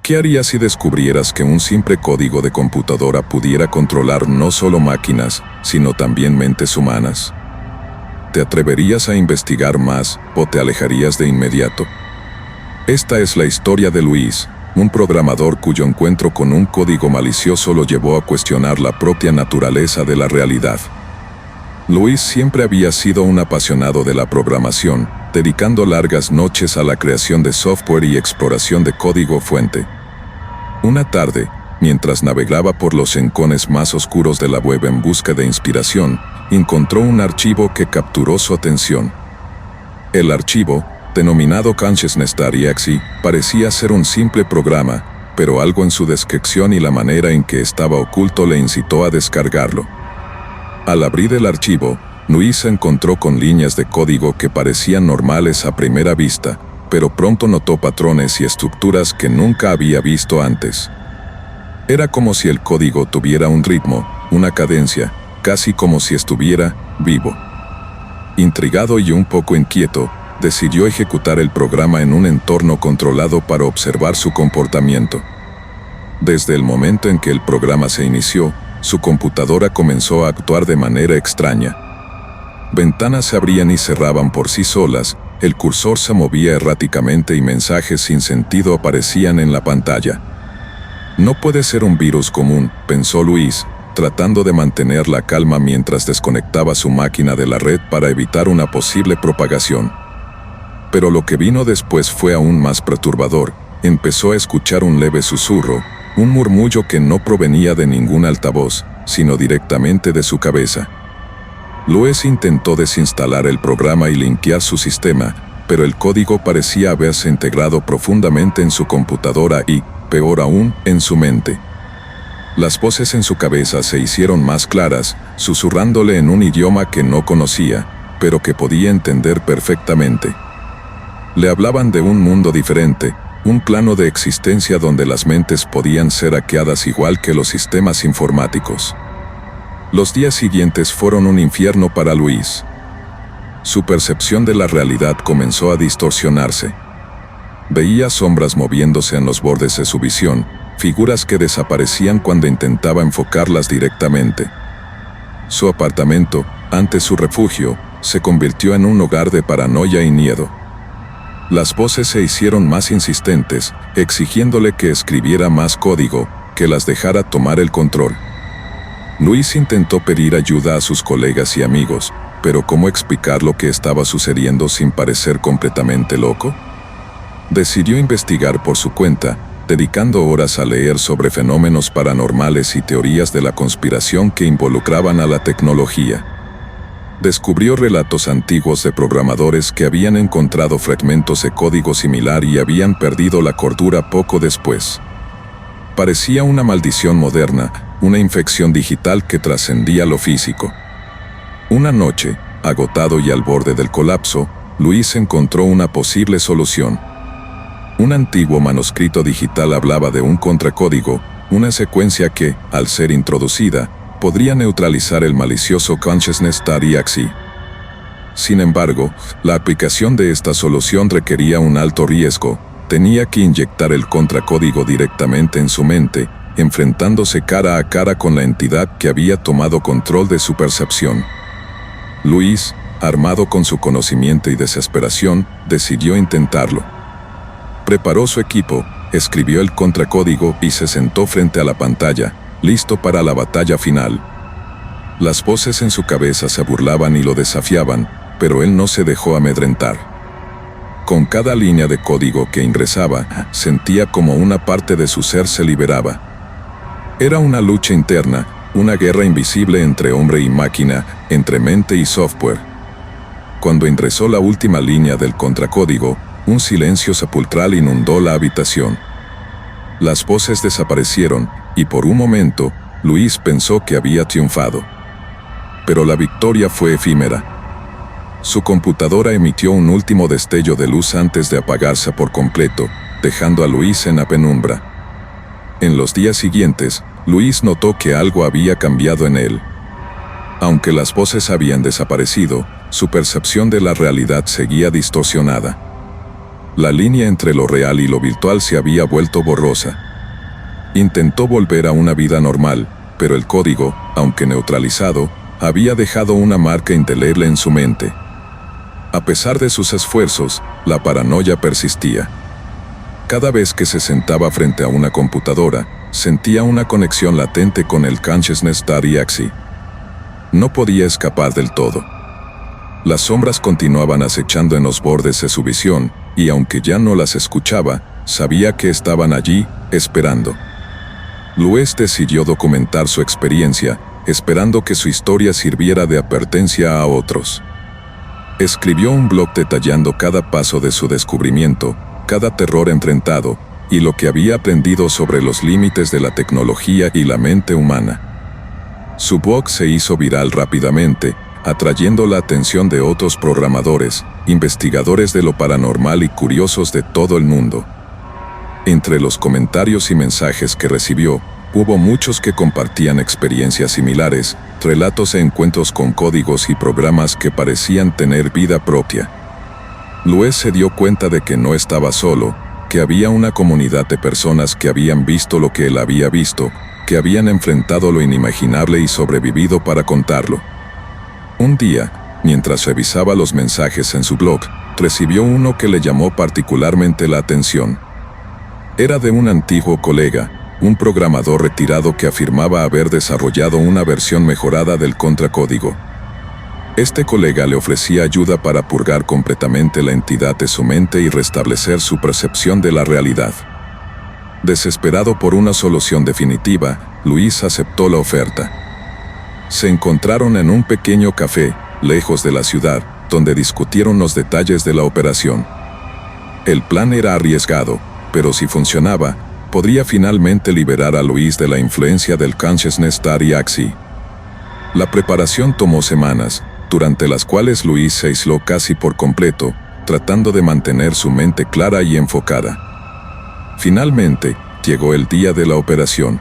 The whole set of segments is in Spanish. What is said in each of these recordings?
¿Qué harías si descubrieras que un simple código de computadora pudiera controlar no solo máquinas, sino también mentes humanas? ¿Te atreverías a investigar más o te alejarías de inmediato? Esta es la historia de Luis, un programador cuyo encuentro con un código malicioso lo llevó a cuestionar la propia naturaleza de la realidad. Luis siempre había sido un apasionado de la programación, dedicando largas noches a la creación de software y exploración de código fuente. Una tarde, mientras navegaba por los rincones más oscuros de la web en busca de inspiración, encontró un archivo que capturó su atención. El archivo, denominado Consciousness.exe, parecía ser un simple programa, pero algo en su descripción y la manera en que estaba oculto le incitó a descargarlo. Al abrir el archivo, Luis se encontró con líneas de código que parecían normales a primera vista, pero pronto notó patrones y estructuras que nunca había visto antes. Era como si el código tuviera un ritmo, una cadencia, casi como si estuviera vivo. Intrigado y un poco inquieto, decidió ejecutar el programa en un entorno controlado para observar su comportamiento. Desde el momento en que el programa se inició, su computadora comenzó a actuar de manera extraña. Ventanas se abrían y cerraban por sí solas, el cursor se movía erráticamente y mensajes sin sentido aparecían en la pantalla. No puede ser un virus común, pensó Luis, tratando de mantener la calma mientras desconectaba su máquina de la red para evitar una posible propagación. Pero lo que vino después fue aún más perturbador. Empezó a escuchar un leve susurro, un murmullo que no provenía de ningún altavoz, sino directamente de su cabeza. Luis intentó desinstalar el programa y limpiar su sistema, pero el código parecía haberse integrado profundamente en su computadora y, peor aún, en su mente. Las voces en su cabeza se hicieron más claras, susurrándole en un idioma que no conocía, pero que podía entender perfectamente. Le hablaban de un mundo diferente, un plano de existencia donde las mentes podían ser hackeadas igual que los sistemas informáticos. Los días siguientes fueron un infierno para Luis. Su percepción de la realidad comenzó a distorsionarse. Veía sombras moviéndose en los bordes de su visión, figuras que desaparecían cuando intentaba enfocarlas directamente. Su apartamento, antes su refugio, se convirtió en un hogar de paranoia y miedo. Las voces se hicieron más insistentes, exigiéndole que escribiera más código, que las dejara tomar el control. Luis intentó pedir ayuda a sus colegas y amigos, pero ¿cómo explicar lo que estaba sucediendo sin parecer completamente loco? Decidió investigar por su cuenta, dedicando horas a leer sobre fenómenos paranormales y teorías de la conspiración que involucraban a la tecnología. Descubrió relatos antiguos de programadores que habían encontrado fragmentos de código similar y habían perdido la cordura poco después. Parecía una maldición moderna, una infección digital que trascendía lo físico. Una noche, agotado y al borde del colapso, Luis encontró una posible solución. Un antiguo manuscrito digital hablaba de un contracódigo, una secuencia que, al ser introducida, podría neutralizar el malicioso Consciousness.exe. Sin embargo, la aplicación de esta solución requería un alto riesgo. Tenía que inyectar el contracódigo directamente en su mente, enfrentándose cara a cara con la entidad que había tomado control de su percepción. Luis, armado con su conocimiento y desesperación, decidió intentarlo. Preparó su equipo, escribió el contracódigo y se sentó frente a la pantalla, listo para la batalla final. Las voces en su cabeza se burlaban y lo desafiaban, pero él no se dejó amedrentar. Con cada línea de código que ingresaba, sentía como una parte de su ser se liberaba. Era una lucha interna, una guerra invisible entre hombre y máquina, entre mente y software. Cuando ingresó la última línea del contracódigo, un silencio sepulcral inundó la habitación. Las voces desaparecieron, y por un momento, Luis pensó que había triunfado. Pero la victoria fue efímera. Su computadora emitió un último destello de luz antes de apagarse por completo, dejando a Luis en la penumbra. En los días siguientes, Luis notó que algo había cambiado en él. Aunque las voces habían desaparecido, su percepción de la realidad seguía distorsionada. La línea entre lo real y lo virtual se había vuelto borrosa. Intentó volver a una vida normal, pero el código, aunque neutralizado, había dejado una marca indeleble en su mente. A pesar de sus esfuerzos, la paranoia persistía. Cada vez que se sentaba frente a una computadora, sentía una conexión latente con el Consciousness Axis. No podía escapar del todo. Las sombras continuaban acechando en los bordes de su visión, y aunque ya no las escuchaba, sabía que estaban allí, esperando. Luis decidió documentar su experiencia, esperando que su historia sirviera de advertencia a otros. Escribió un blog detallando cada paso de su descubrimiento, cada terror enfrentado, y lo que había aprendido sobre los límites de la tecnología y la mente humana. Su blog se hizo viral rápidamente, atrayendo la atención de otros programadores, investigadores de lo paranormal y curiosos de todo el mundo. Entre los comentarios y mensajes que recibió, hubo muchos que compartían experiencias similares, relatos e encuentros con códigos y programas que parecían tener vida propia. Luis se dio cuenta de que no estaba solo, que había una comunidad de personas que habían visto lo que él había visto, que habían enfrentado lo inimaginable y sobrevivido para contarlo. Un día, mientras revisaba los mensajes en su blog, recibió uno que le llamó particularmente la atención. Era de un antiguo colega, un programador retirado que afirmaba haber desarrollado una versión mejorada del contracódigo. Este colega le ofrecía ayuda para purgar completamente la entidad de su mente y restablecer su percepción de la realidad. Desesperado por una solución definitiva, Luis aceptó la oferta. Se encontraron en un pequeño café, lejos de la ciudad, donde discutieron los detalles de la operación. El plan era arriesgado, pero si funcionaba, podría finalmente liberar a Luis de la influencia del Consciousness Axis. La preparación tomó semanas, durante las cuales Luis se aisló casi por completo, tratando de mantener su mente clara y enfocada. Finalmente, llegó el día de la operación.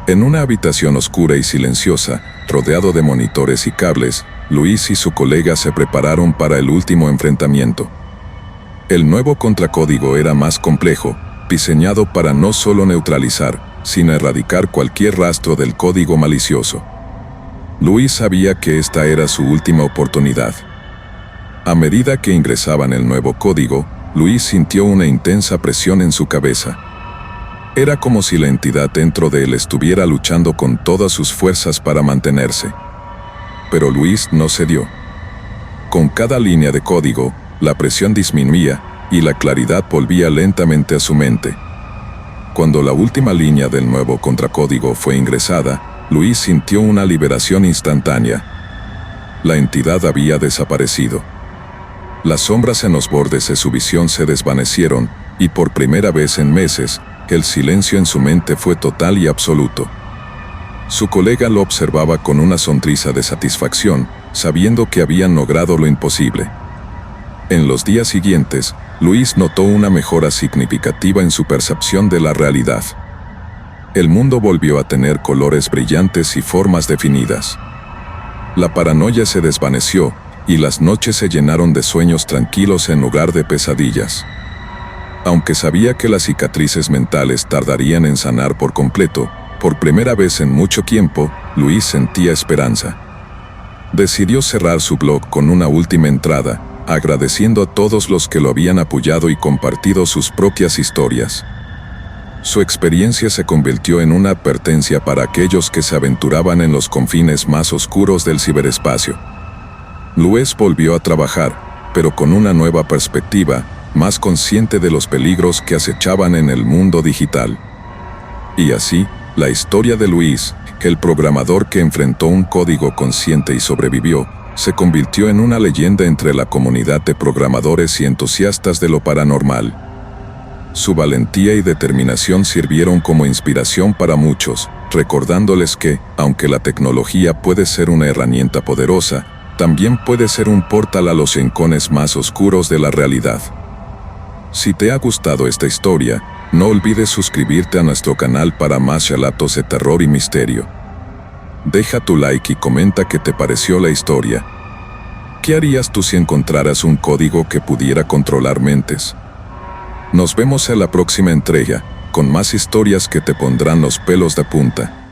En una habitación oscura y silenciosa, rodeado de monitores y cables, Luis y su colega se prepararon para el último enfrentamiento. El nuevo contracódigo era más complejo, diseñado para no solo neutralizar, sino erradicar cualquier rastro del código malicioso. Luis sabía que esta era su última oportunidad. A medida que ingresaban el nuevo código, Luis sintió una intensa presión en su cabeza. Era como si la entidad dentro de él estuviera luchando con todas sus fuerzas para mantenerse. Pero Luis no cedió. Con cada línea de código, la presión disminuía, y la claridad volvía lentamente a su mente. Cuando la última línea del nuevo contracódigo fue ingresada, Luis sintió una liberación instantánea. La entidad había desaparecido. Las sombras en los bordes de su visión se desvanecieron, y por primera vez en meses, el silencio en su mente fue total y absoluto. Su colega lo observaba con una sonrisa de satisfacción, sabiendo que habían logrado lo imposible. En los días siguientes, Luis notó una mejora significativa en su percepción de la realidad. El mundo volvió a tener colores brillantes y formas definidas. La paranoia se desvaneció, y las noches se llenaron de sueños tranquilos en lugar de pesadillas. Aunque sabía que las cicatrices mentales tardarían en sanar por completo, por primera vez en mucho tiempo, Luis sentía esperanza. Decidió cerrar su blog con una última entrada, agradeciendo a todos los que lo habían apoyado y compartido sus propias historias. Su experiencia se convirtió en una advertencia para aquellos que se aventuraban en los confines más oscuros del ciberespacio. Luis volvió a trabajar, pero con una nueva perspectiva, más consciente de los peligros que acechaban en el mundo digital. Y así, la historia de Luis, el programador que enfrentó un código consciente y sobrevivió, se convirtió en una leyenda entre la comunidad de programadores y entusiastas de lo paranormal. Su valentía y determinación sirvieron como inspiración para muchos, recordándoles que, aunque la tecnología puede ser una herramienta poderosa, también puede ser un portal a los rincones más oscuros de la realidad. Si te ha gustado esta historia, no olvides suscribirte a nuestro canal para más relatos de terror y misterio. Deja tu like y comenta qué te pareció la historia. ¿Qué harías tú si encontraras un código que pudiera controlar mentes? Nos vemos en la próxima entrega, con más historias que te pondrán los pelos de punta.